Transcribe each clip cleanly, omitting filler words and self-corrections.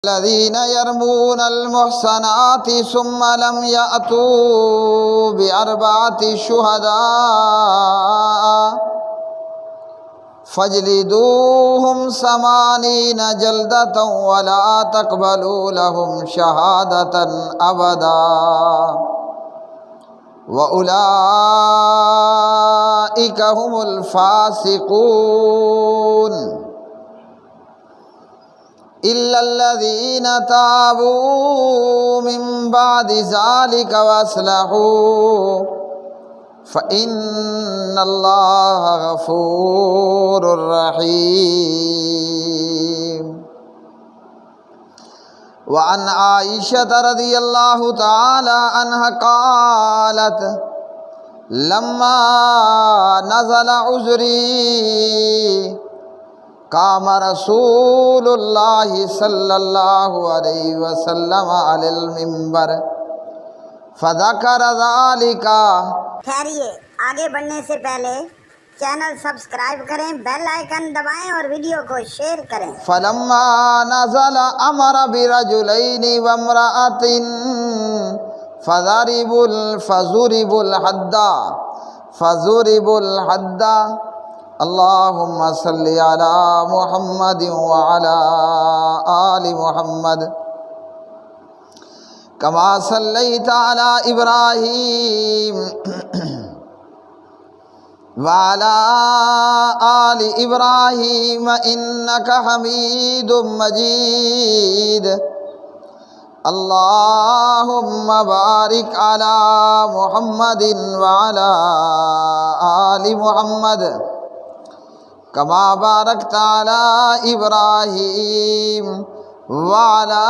الذين يرمون المحصنات ثم لم يأتوا بأربعة شهداء فاجلدوهم 80 جلدة ولا تقبلوا لهم شهادة أبدا وأولئك هم الفاسقون إلا الذين تابوا من بعد ذلك وأصلحوا فإن الله غفور رحيم. وعن عائشة رضي الله تعالى عنها قالت لما نزل عذري قام رسول اللہ صلی اللہ علیہ وسلم علی المنبر فذکر ذالک. خیریے آگے بڑھنے سے پہلے چینل سبسکرائب کریں، بیل آئیکن دبائیں اور ویڈیو کو شیئر کریں. فلما نزل امر برجلین وامرأۃ فضربوا الحد اللهم صل على محمد وعلى آل محمد كما صليت على إبراهيم وعلى آل إبراهيم إنك حميد مجيد. اللهم بارك على محمد وعلى آل محمد كما باركت على إبراهيم وعلى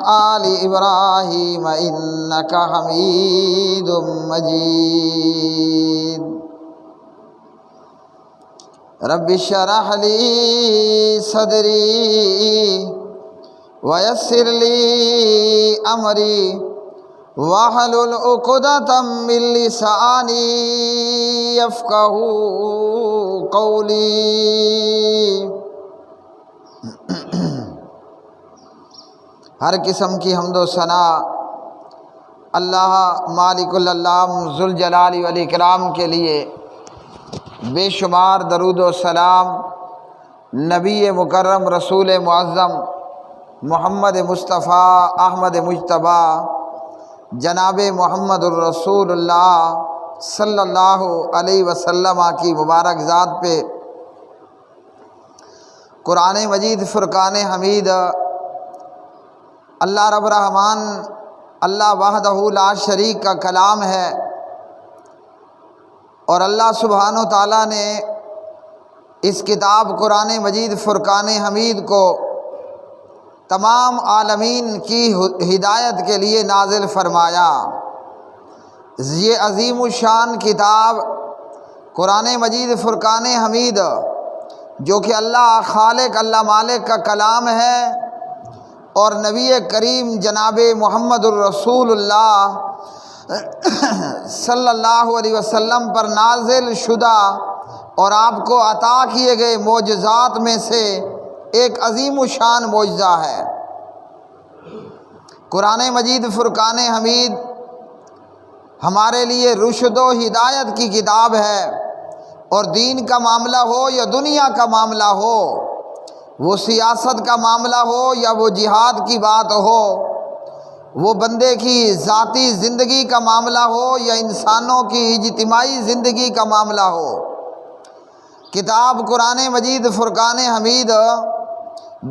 آل إبراهيم إنك حميد مجيد. رب اشرح لي صدري ويسر لي أمري واحلل عقدة من لساني يفقهوا قولی. ہر قسم کی حمد و ثنا اللہ مالک العلام ذوالجلال والاکرام کے لیے، بے شمار درود و سلام نبی مکرم رسول معظم محمد مصطفیٰ احمد مجتبیٰ جناب محمد الرسول اللہ صلی اللہ علیہ وسلم کی مبارک ذات پہ. قرآن مجید فرقان حمید اللہ رب الرحمن اللہ وحدہ لا شریک کا کلام ہے، اور اللہ سبحانہ و تعالیٰ نے اس کتاب قرآن مجید فرقان حمید کو تمام عالمین کی ہدایت کے لیے نازل فرمایا. یہ عظیم الشان کتاب قرآن مجید فرقان حمید جو کہ اللہ خالق اللہ مالک کا کلام ہے، اور نبی کریم جناب محمد الرسول اللہ صلی اللہ علیہ وسلم پر نازل شدہ اور آپ کو عطا کیے گئے معجزات میں سے ایک عظیم الشان معجزہ ہے. قرآن مجید فرقان حمید ہمارے لیے رشد و ہدایت کی کتاب ہے، اور دین کا معاملہ ہو یا دنیا کا معاملہ ہو، وہ سیاست کا معاملہ ہو یا وہ جہاد کی بات ہو، وہ بندے کی ذاتی زندگی کا معاملہ ہو یا انسانوں کی اجتماعی زندگی کا معاملہ ہو، کتاب قرآن مجید فرقان حمید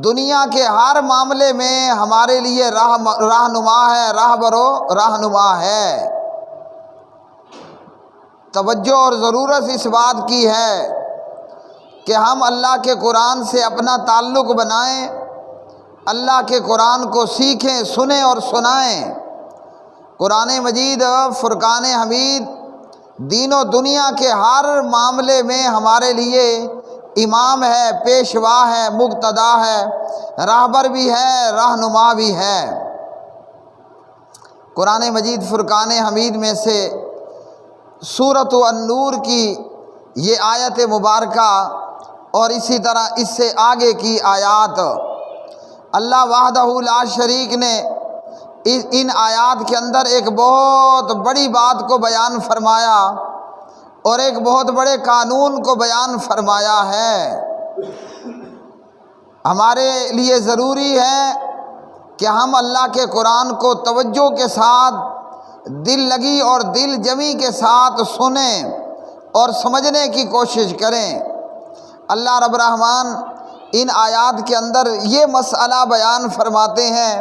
دنیا کے ہر معاملے میں ہمارے لیے رہنما ہے، راہبر و رہنما ہے. توجہ اور ضرورت اس بات کی ہے کہ ہم اللہ کے قرآن سے اپنا تعلق بنائیں، اللہ کے قرآن کو سیکھیں، سنیں اور سنائیں. قرآن مجید فرقان حمید دین و دنیا کے ہر معاملے میں ہمارے لیے امام ہے، پیشوا ہے، مقتدا ہے، راہبر بھی ہے، رہنما بھی ہے. قرآن مجید فرقان حمید میں سے سورۃ النور کی یہ آیت مبارکہ اور اسی طرح اس سے آگے کی آیات اللہ وحدہ لا شریک نے ان آیات کے اندر ایک بہت بڑی بات کو بیان فرمایا اور ایک بہت بڑے قانون کو بیان فرمایا ہے۔ ہمارے لیے ضروری ہے کہ ہم اللہ کے قرآن کو توجہ کے ساتھ، دل لگی اور دل جمی کے ساتھ سنیں اور سمجھنے کی کوشش کریں۔ اللہ رب الرحمن ان آیات کے اندر یہ مسئلہ بیان فرماتے ہیں،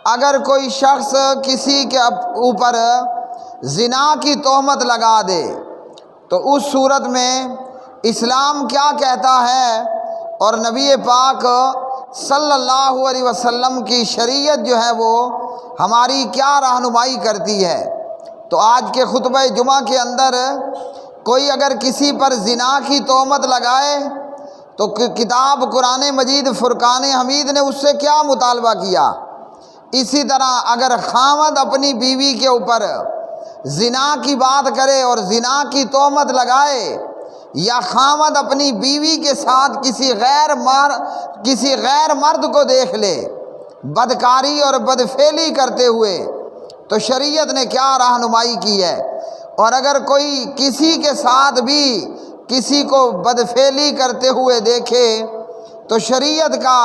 اگر کوئی شخص کسی کے اوپر زنا کی تہمت لگا دے تو اس صورت میں اسلام کیا کہتا ہے اور نبی پاک صلی اللہ علیہ وسلم کی شریعت جو ہے وہ ہماری کیا رہنمائی کرتی ہے۔ تو آج کے خطبہ جمعہ کے اندر کوئی اگر کسی پر زنا کی تہمت لگائے تو کتاب قرآن مجید فرقان حمید نے اس سے کیا مطالبہ کیا۔ اسی طرح اگر خاوند اپنی بیوی کے اوپر زنا کی بات کرے اور زنا کی تہمت لگائے، یا خاوند اپنی بیوی کے ساتھ کسی غیر مرد کو دیکھ لے بدکاری اور بدفعلی کرتے ہوئے، تو شریعت نے کیا رہنمائی کی ہے۔ اور اگر کوئی کسی کے ساتھ بھی کسی کو بدفعلی کرتے ہوئے دیکھے تو شریعت کا،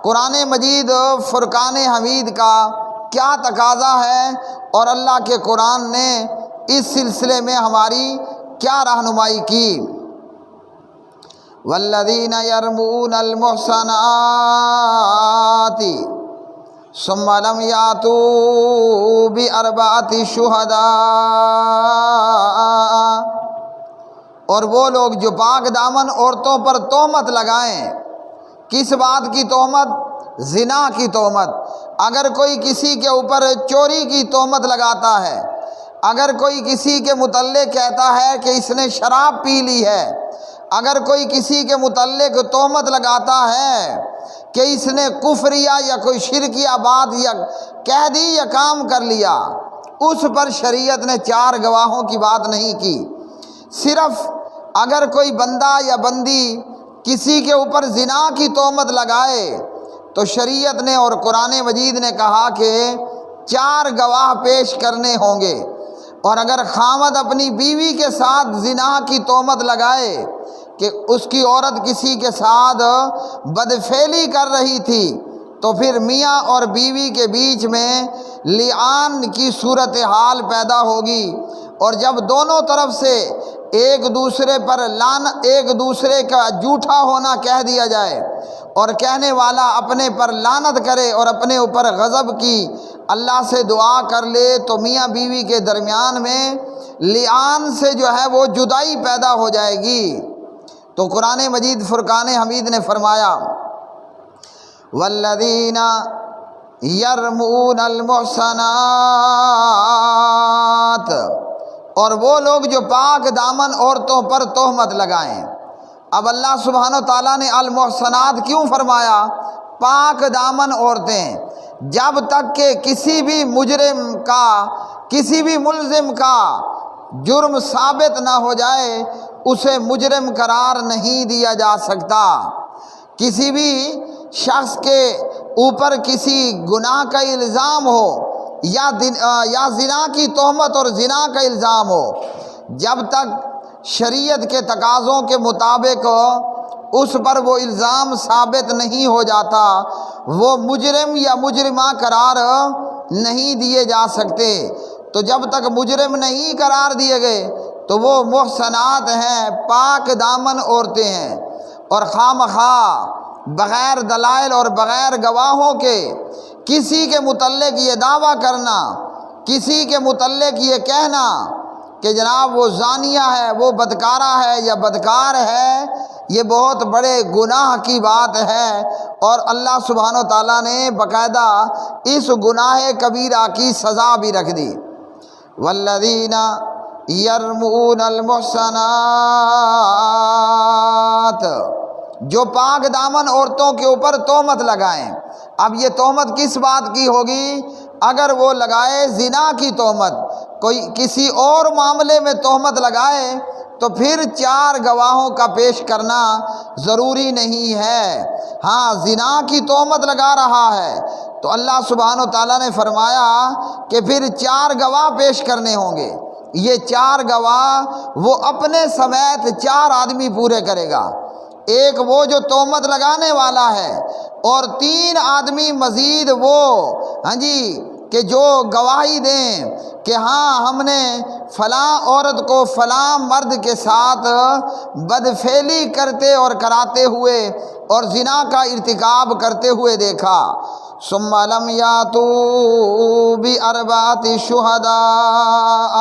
قرآن مجید فرقان حمید کا کیا تقاضا ہے اور اللہ کے قرآن نے اس سلسلے میں ہماری کیا رہنمائی کی۔ والذین یرمون المحصنات ثم لم یاتوا باربعۃ شہداء، اور وہ لوگ جو پاک دامن عورتوں پر تہمت لگائیں۔ کس بات کی تہمت؟ زنا کی تہمت۔ اگر کوئی کسی کے اوپر چوری کی تہمت لگاتا ہے، اگر کوئی کسی کے متعلق کہتا ہے کہ اس نے شراب پی لی ہے، اگر کوئی کسی کے متعلق تہمت لگاتا ہے کہ اس نے کفریہ یا کوئی شرکیہ بات یا کہہ دی یا کام کر لیا، اس پر شریعت نے 4 گواہوں کی بات نہیں کی۔ صرف اگر کوئی بندہ یا بندی کسی کے اوپر زنا کی تہمت لگائے تو شریعت نے اور قرآن مجید نے کہا کہ 4 گواہ پیش کرنے ہوں گے۔ اور اگر خاوند اپنی بیوی کے ساتھ زنا کی تہمت لگائے کہ اس کی عورت کسی کے ساتھ بدفعلی کر رہی تھی، تو پھر میاں اور بیوی کے بیچ میں لعان کی صورتحال پیدا ہوگی، اور جب دونوں طرف سے ایک دوسرے پر ایک دوسرے کا جھوٹا ہونا کہہ دیا جائے اور کہنے والا اپنے پر لعنت کرے اور اپنے اوپر غضب کی اللہ سے دعا کر لے، تو میاں بیوی کے درمیان میں لعان سے جو ہے وہ جدائی پیدا ہو جائے گی۔ تو قرآن مجید فرقان حمید نے فرمایا والذین یرمون المحصنات، اور وہ لوگ جو پاک دامن عورتوں پر تہمت لگائیں۔ اب اللہ سبحانہ و تعالیٰ نے المحصنات کیوں فرمایا؟ پاک دامن عورتیں، جب تک کہ کسی بھی مجرم کا، کسی بھی ملزم کا جرم ثابت نہ ہو جائے اسے مجرم قرار نہیں دیا جا سکتا۔ کسی بھی شخص کے اوپر کسی گناہ کا الزام ہو یا زنا کی تہمت اور زنا کا الزام ہو، جب تک شریعت کے تقاضوں کے مطابق اس پر وہ الزام ثابت نہیں ہو جاتا، وہ مجرم یا مجرمہ قرار نہیں دیے جا سکتے۔ تو جب تک مجرم نہیں قرار دیے گئے تو وہ محصنات ہیں، پاک دامن عورتیں ہیں۔ اور خواہ بغیر دلائل اور بغیر گواہوں کے کسی کے متعلق یہ دعویٰ کرنا، کسی کے متعلق یہ کہنا کہ جناب وہ زانیہ ہے، وہ بدکارہ ہے یا بدکار ہے، یہ بہت بڑے گناہ کی بات ہے، اور اللہ سبحانہ و تعالیٰ نے باقاعدہ اس گناہ کبیرہ کی سزا بھی رکھ دی۔ والذین یرمون المحصنات، جو پاک دامن عورتوں کے اوپر تہمت لگائیں۔ اب یہ تہمت کس بات کی ہوگی؟ اگر وہ لگائے زنا کی تہمت، کوئی کسی اور معاملے میں تہمت لگائے تو پھر 4 گواہوں کا پیش کرنا ضروری نہیں ہے۔ ہاں زنا کی تہمت لگا رہا ہے، تو اللہ سبحانہ و تعالیٰ نے فرمایا کہ پھر 4 گواہ پیش کرنے ہوں گے۔ یہ 4 گواہ وہ اپنے سمیت 4 آدمی پورے کرے گا، ایک وہ جو تہمت لگانے والا ہے، اور 3 آدمی مزید وہ کہ جو گواہی دیں کہ ہاں ہم نے فلاں عورت کو فلاں مرد کے ساتھ بدفعلی کرتے اور کراتے ہوئے اور زنا کا ارتکاب کرتے ہوئے دیکھا۔ ثم لم یاتوا باربعۃ شہداء،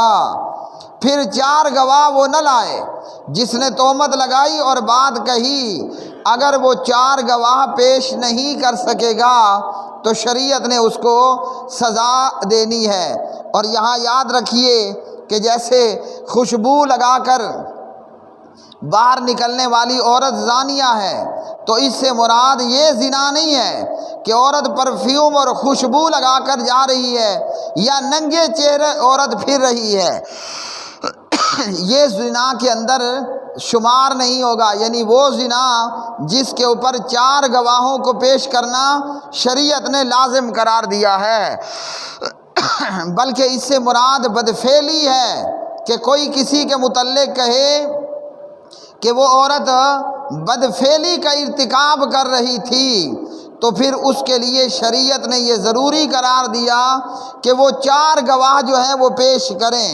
پھر 4 گواہ وہ نہ لائے، جس نے تہمت لگائی اور بات کہی، اگر وہ 4 گواہ پیش نہیں کر سکے گا تو شریعت نے اس کو سزا دینی ہے۔ اور یہاں یاد رکھیے کہ جیسے خوشبو لگا کر باہر نکلنے والی عورت زانیہ ہے، تو اس سے مراد یہ زنا نہیں ہے کہ عورت پرفیوم اور خوشبو لگا کر جا رہی ہے یا ننگے چہرے عورت پھر رہی ہے، یہ زنا کے اندر شمار نہیں ہوگا۔ یعنی وہ زنا جس کے اوپر 4 گواہوں کو پیش کرنا شریعت نے لازم قرار دیا ہے، بلکہ اس سے مراد بدفعلی ہے کہ کوئی کسی کے متعلق کہے کہ وہ عورت بدفعلی کا ارتکاب کر رہی تھی، تو پھر اس کے لیے شریعت نے یہ ضروری قرار دیا کہ وہ 4 گواہ جو ہیں وہ پیش کریں۔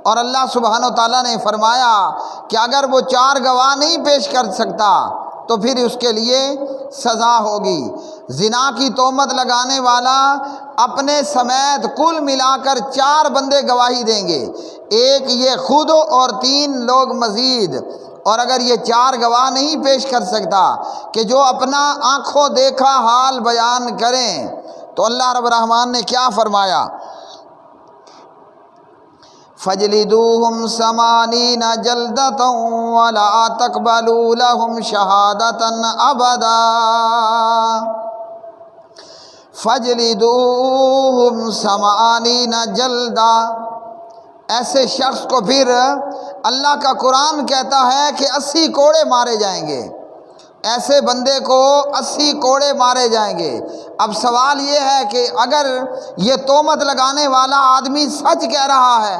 اور اللہ سبحانہ و تعالیٰ نے فرمایا کہ اگر وہ 4 گواہ نہیں پیش کر سکتا تو پھر اس کے لیے سزا ہوگی۔ زنا کی تہمت لگانے والا اپنے سمیت کل ملا کر 4 بندے گواہی دیں گے، ایک یہ خود اور 3 لوگ مزید۔ اور اگر یہ 4 گواہ نہیں پیش کر سکتا کہ جو اپنا آنکھوں دیکھا حال بیان کریں، تو اللہ رب الرحمن نے کیا فرمایا؟ فَاجْلِدُوهُمْ 80 جَلْدَةً وَلَا تَقْبَلُوا لَهُمْ شَهَادَةً أَبَدًا۔ فَاجْلِدُوهُمْ 80 جَلْدَةً، ایسے شخص کو پھر اللہ کا قرآن کہتا ہے کہ 80 کوڑے مارے جائیں گے، ایسے بندے کو 80 کوڑے مارے جائیں گے۔ اب سوال یہ ہے کہ اگر یہ تہمت لگانے والا آدمی سچ کہہ رہا ہے،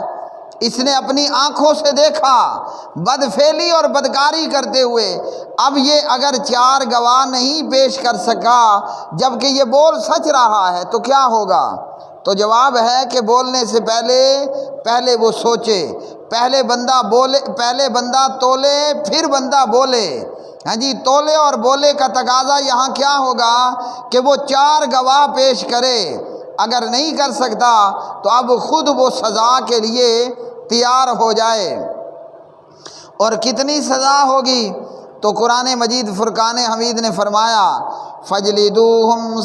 اس نے اپنی آنکھوں سے دیکھا بدفعلی اور بدکاری کرتے ہوئے، اب یہ اگر 4 گواہ نہیں پیش کر سکا جبکہ یہ بول سچ رہا ہے تو کیا ہوگا؟ تو جواب ہے کہ بولنے سے پہلے وہ سوچے، پہلے بندہ تولے پھر بندہ بولے۔ تولے اور بولے کا تقاضا یہاں کیا ہوگا کہ وہ 4 گواہ پیش کرے، اگر نہیں کر سکتا تو اب خود وہ سزا کے لیے تیار ہو جائے۔ اور کتنی سزا ہوگی؟ تو قرآن مجید فرقان حمید نے فرمایا فَاجْلِدُوهُمْ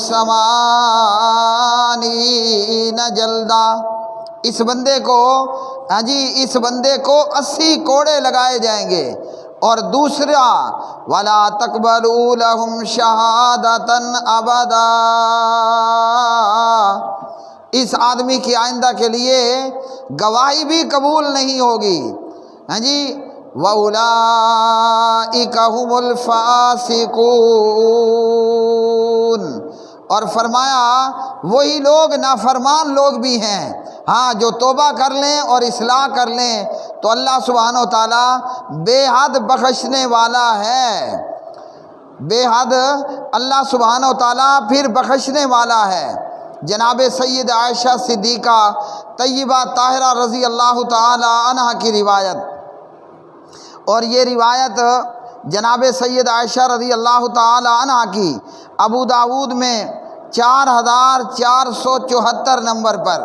80 جَلْدَةً، اس بندے کو 80 کوڑے لگائے جائیں گے۔ اور دوسرا وَلَا تَقْبَلُوا لَهُمْ شَهَادَةً أَبَدًا، اس آدمی کی آئندہ کے لیے گواہی بھی قبول نہیں ہوگی۔ وَأُولَئِكَ هُمُ الْفَاسِقُونَ، اور فرمایا وہی لوگ نافرمان لوگ بھی ہیں، ہاں جو توبہ کر لیں اور اصلاح کر لیں تو اللہ سبحانہ و تعالیٰ بے حد بخشنے والا ہے، بے حد اللہ سبحانہ و تعالیٰ پھر بخشنے والا ہے۔ جناب سید عائشہ صدیقہ طیبہ طاہرہ رضی اللہ تعالی عنہ کی روایت، اور یہ روایت جناب سید عائشہ رضی اللہ تعالی عنہ کی ابو داود میں 4474 نمبر پر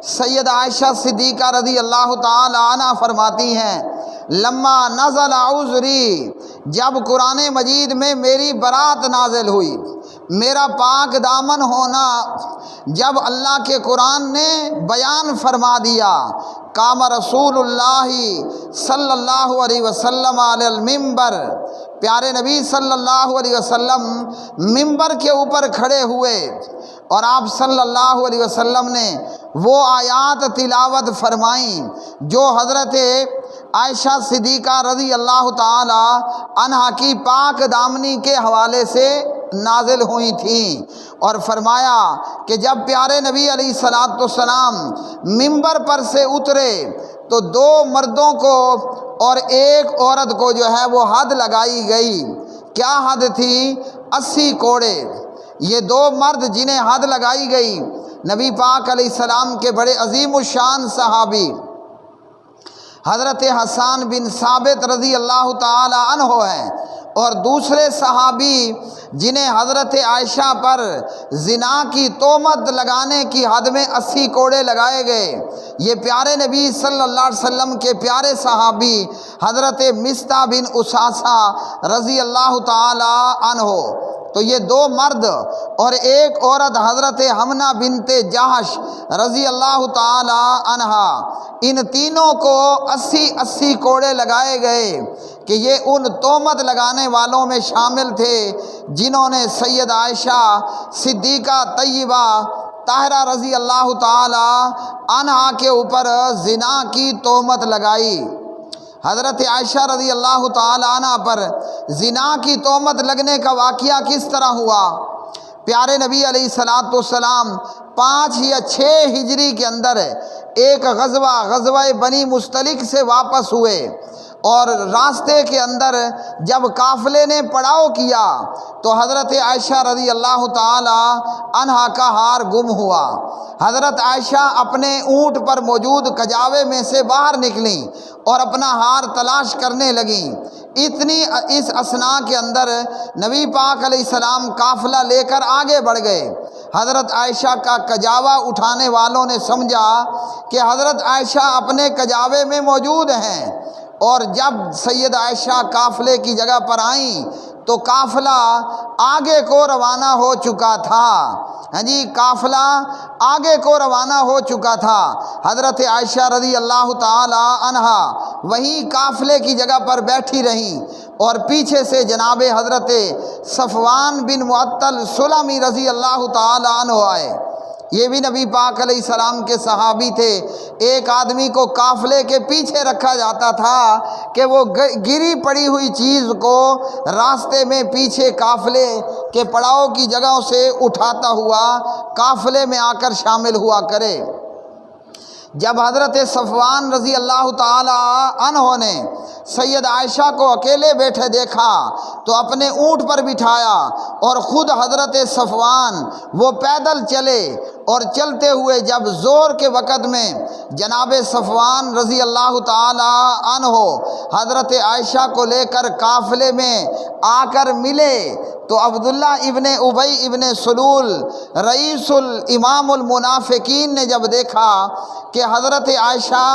سید عائشہ صدیقہ رضی اللہ تعالی عنہ فرماتی ہیں لما نزل عذری، جب قرآن مجید میں میری برات نازل ہوئی، میرا پاک دامن ہونا جب اللہ کے قرآن نے بیان فرما دیا، قام رسول اللہ صلی اللہ علیہ وسلم علی المنبر، پیارے نبی صلی اللہ علیہ وسلم منبر کے اوپر کھڑے ہوئے اور آپ صلی اللہ علیہ وسلم نے وہ آیات تلاوت فرمائیں جو حضرت عائشہ صدیقہ رضی اللہ تعالی عنہا کی پاک دامنی کے حوالے سے نازل ہوئی تھیں، اور فرمایا کہ جب پیارے نبی علیہ الصلوۃ والسلام منبر پر سے اترے تو 2 مردوں کو اور 1 عورت کو جو ہے وہ حد لگائی گئی۔ کیا حد تھی؟ 80 کوڑے۔ یہ 2 مرد جنہیں حد لگائی گئی نبی پاک علیہ السلام کے بڑے عظیم الشان صحابی حضرت حسان بن ثابت رضی اللہ تعالی عنہ ہیں، اور دوسرے صحابی جنہیں حضرت عائشہ پر زنا کی تہمت لگانے کی حد میں 80 کوڑے لگائے گئے، یہ پیارے نبی صلی اللہ علیہ وسلم کے پیارے صحابی حضرت مصطح بن اساسہ رضی اللہ تعالی عنہ۔ تو یہ 2 مرد اور 1 عورت حضرت حمنہ بنت جہش رضی اللہ تعالی عنہا، ان تینوں کو 80 کوڑے لگائے گئے کہ یہ ان تہمت لگانے والوں میں شامل تھے جنہوں نے سید عائشہ صدیقہ طیبہ طاہرہ رضی اللہ تعالی عنہا کے اوپر زنا کی تہمت لگائی۔ حضرت عائشہ رضی اللہ تعالی عنہ پر زنا کی تہمت لگنے کا واقعہ کس طرح ہوا؟ پیارے نبی علیہ الصلوۃ والسلام 5 یا 6 ہجری کے اندر ایک غزوہ بنی مستلق سے واپس ہوئے، اور راستے کے اندر جب قافلے نے پڑاؤ کیا تو حضرت عائشہ رضی اللہ تعالی عنہا کا ہار گم ہوا۔ حضرت عائشہ اپنے اونٹ پر موجود کجاوے میں سے باہر نکلیں اور اپنا ہار تلاش کرنے لگیں۔ اس اثناء کے اندر نبی پاک علیہ السلام قافلہ لے کر آگے بڑھ گئے۔ حضرت عائشہ کا کجاوا اٹھانے والوں نے سمجھا کہ حضرت عائشہ اپنے کجاوے میں موجود ہیں، اور جب سید عائشہ قافلے کی جگہ پر آئیں تو قافلہ آگے کو روانہ ہو چکا تھا۔ ہاں جی، قافلہ آگے کو روانہ ہو چکا تھا۔ حضرت عائشہ رضی اللہ تعالی عنہا وہیں قافلے کی جگہ پر بیٹھی رہیں، اور پیچھے سے جناب حضرت صفوان بن معطل سلمی رضی اللہ تعالی عنہ آئے۔ یہ بھی نبی پاک علیہ السلام کے صحابی تھے۔ ایک آدمی کو قافلے کے پیچھے رکھا جاتا تھا کہ وہ گری پڑی ہوئی چیز کو راستے میں پیچھے قافلے کے پڑاؤ کی جگہوں سے اٹھاتا ہوا قافلے میں آ کر شامل ہوا کرے۔ جب حضرت صفوان رضی اللہ تعالی عنہ نے سید عائشہ کو اکیلے بیٹھے دیکھا تو اپنے اونٹ پر بٹھایا، اور خود حضرت صفوان وہ پیدل چلے، اور چلتے ہوئے جب زور کے وقت میں جناب صفوان رضی اللہ تعالی عنہ حضرت عائشہ کو لے کر قافلے میں آ کر ملے تو عبداللہ ابن ابی ابن سلول رئیس الامام المنافقین نے جب دیکھا کہ حضرت عائشہ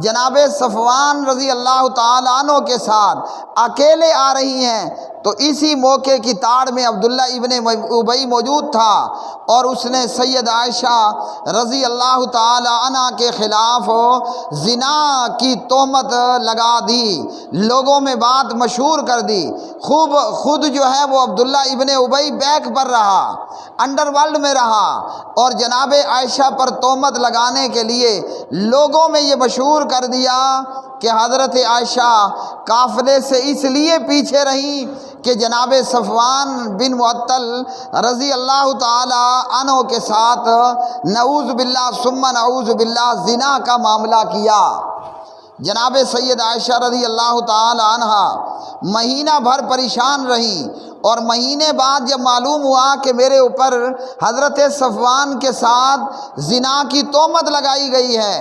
جناب صفوان رضی اللہ تعالی عنہ کے ساتھ اکیلے آ رہی ہیں، تو اسی موقع کی تاڑ میں عبداللہ ابن ابی موجود تھا، اور اس نے سید عائشہ رضی اللہ تعالی عنہ کے خلاف زنا کی تہمت لگا دی، لوگوں میں بات مشہور کر دی۔ خود جو ہے وہ عبداللہ ابن ابی بیک پر رہا، انڈر ورلڈ میں رہا، اور جناب عائشہ پر تہمت لگانے کے لیے لوگوں میں یہ مشہور کر دیا کہ حضرت عائشہ قافلے سے اس لیے پیچھے رہیں کہ جناب صفوان بن معطل رضی اللہ تعالی عنہ کے ساتھ نعوذ باللہ ثم نعوذ باللہ زنا کا معاملہ کیا۔ جناب سید عائشہ رضی اللہ تعالی عنہ مہینہ بھر پریشان رہیں، اور مہینے بعد جب معلوم ہوا کہ میرے اوپر حضرت صفوان کے ساتھ زنا کی تہمت لگائی گئی ہے،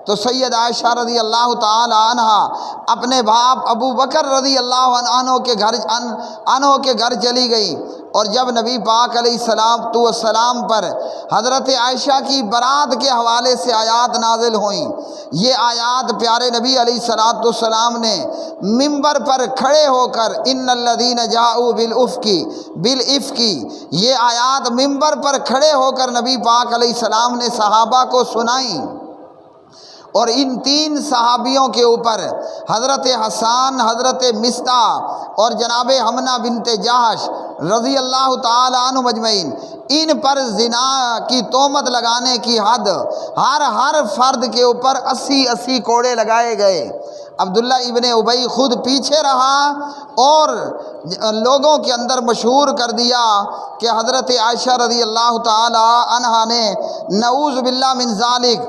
تو سید عائشہ رضی اللہ تعالی عنہ اپنے باپ ابو بکر رضی اللہ عنہ کے گھر چلی گئی، اور جب نبی پاک علیہ السلام پر حضرت عائشہ کی برات کے حوالے سے آیات نازل ہوئیں، یہ آیات پیارے نبی علیہ السلام نے منبر پر کھڑے ہو کر ان الذین جاءوا بالافک یہ آیات منبر پر کھڑے ہو کر نبی پاک علیہ السلام نے صحابہ کو سنائیں، اور ان 3 صحابیوں کے اوپر حضرت حسان، حضرت مصطح اور جناب حمنہ بنت جہش رضی اللہ تعالی عنہ مجمعین، ان پر زنا کی تہمت لگانے کی حد ہر فرد کے اوپر 80 کوڑے لگائے گئے۔ عبداللہ ابن ابی خود پیچھے رہا اور لوگوں کے اندر مشہور کر دیا کہ حضرت عائشہ رضی اللہ تعالی عنہا نے نعوذ باللہ من ذالک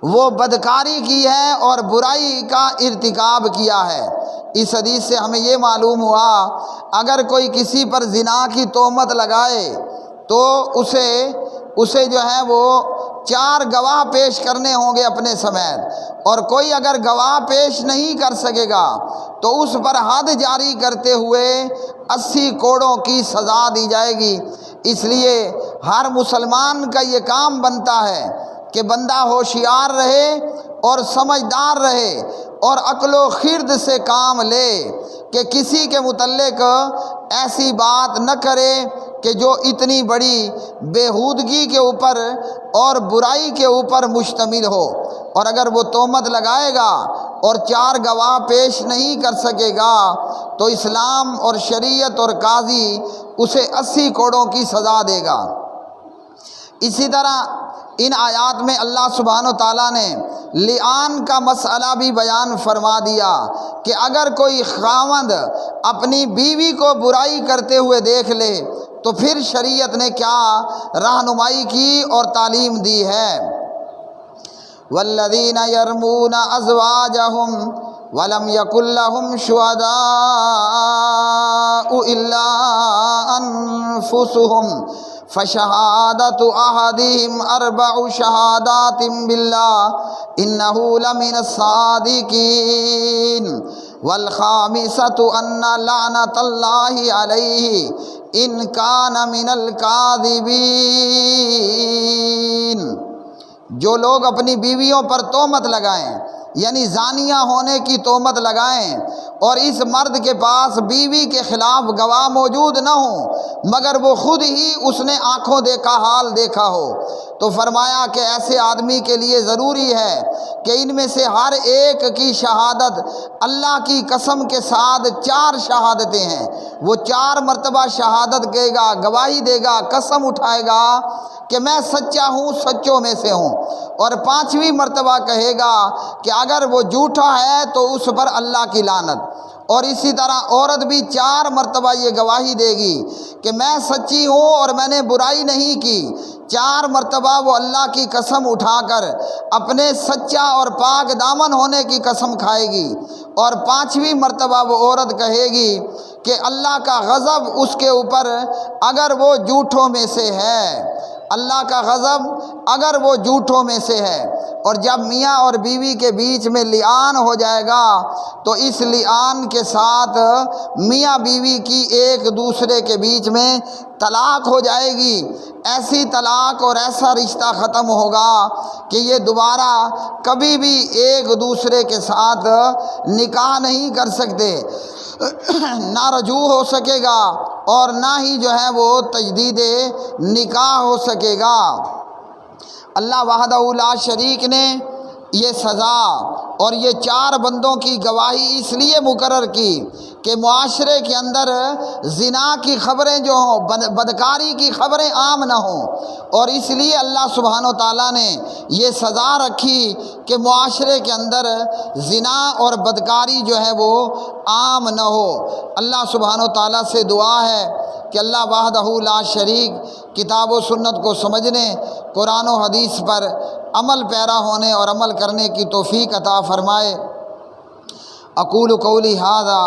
وہ بدکاری کی ہے اور برائی کا ارتکاب کیا ہے۔ اس حدیث سے ہمیں یہ معلوم ہوا اگر کوئی کسی پر زنا کی تہمت لگائے تو اسے جو ہے وہ 4 گواہ پیش کرنے ہوں گے اپنے سمیت، اور کوئی اگر گواہ پیش نہیں کر سکے گا تو اس پر حد جاری کرتے ہوئے 80 کوڑوں کی سزا دی جائے گی۔ اس لیے ہر مسلمان کا یہ کام بنتا ہے کہ بندہ ہوشیار رہے اور سمجھدار رہے اور عقل و خرد سے کام لے کہ کسی کے متعلق ایسی بات نہ کرے کہ جو اتنی بڑی بےہودگی کے اوپر اور برائی کے اوپر مشتمل ہو، اور اگر وہ تہمت لگائے گا اور 4 گواہ پیش نہیں کر سکے گا تو اسلام اور شریعت اور قاضی اسے 80 کوڑوں کی سزا دے گا۔ اسی طرح ان آیات میں اللہ سبحانہ و تعالیٰ نے لعان کا مسئلہ بھی بیان فرما دیا کہ اگر کوئی خاوند اپنی بیوی کو برائی کرتے ہوئے دیکھ لے تو پھر شریعت نے کیا رہنمائی کی اور تعلیم دی ہے۔ والذین یرمون ازواجہم ولم یکن لہم شہداء الا انفسہم فشہادت احدہم 4 شہادات باللہ انہ لمن الصادقین والخامسۃ ان لعنۃ اللہ علیہ ان کان من الکاذبین۔ جو لوگ اپنی بیویوں پر تہمت لگائیں یعنی زانیہ ہونے کی تہمت لگائیں اور اس مرد کے پاس بیوی کے خلاف گواہ موجود نہ ہوں مگر وہ خود ہی اس نے آنکھوں دیکھا حال دیکھا ہو، تو فرمایا کہ ایسے آدمی کے لیے ضروری ہے کہ ان میں سے ہر ایک کی شہادت اللہ کی قسم کے ساتھ 4 شہادتیں ہیں، وہ 4 مرتبہ شہادت کہے گا، گواہی دے گا، قسم اٹھائے گا کہ میں سچا ہوں، سچوں میں سے ہوں، اور 5ویں مرتبہ کہے گا کہ اگر وہ جھوٹا ہے تو اس پر اللہ کی لعنت۔ اور اسی طرح عورت بھی 4 مرتبہ یہ گواہی دے گی کہ میں سچی ہوں اور میں نے برائی نہیں کی، 4 مرتبہ وہ اللہ کی قسم اٹھا کر اپنے سچا اور پاک دامن ہونے کی قسم کھائے گی، اور 5ویں مرتبہ وہ عورت کہے گی کہ اللہ کا غضب اس کے اوپر اگر وہ جھوٹوں میں سے ہے، اللہ کا غضب اگر وہ جھوٹوں میں سے ہے۔ اور جب میاں اور بیوی کے بیچ میں لعان ہو جائے گا تو اس لعان کے ساتھ میاں بیوی کی ایک دوسرے کے بیچ میں طلاق ہو جائے گی، ایسی طلاق اور ایسا رشتہ ختم ہوگا کہ یہ دوبارہ کبھی بھی ایک دوسرے کے ساتھ نکاح نہیں کر سکتے، نہ رجوع ہو سکے گا اور نہ ہی جو ہے وہ تجدید نکاح ہو سکے گا۔ اللہ وحدہ لا شریک نے یہ سزا اور یہ 4 بندوں کی گواہی اس لیے مقرر کی کہ معاشرے کے اندر زنا کی خبریں جو ہوں، بدکاری کی خبریں عام نہ ہوں، اور اس لیے اللہ سبحانہ و تعالیٰ نے یہ سزا رکھی کہ معاشرے کے اندر زنا اور بدکاری جو ہے وہ عام نہ ہو۔ اللہ سبحانہ و تعالیٰ سے دعا ہے کہ اللہ وحدہ لا شریک کتاب و سنت کو سمجھنے، قرآن و حدیث پر عمل پیرا ہونے اور عمل کرنے کی توفیق عطا فرمائے۔ اقول قولی ھذا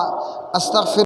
استغفر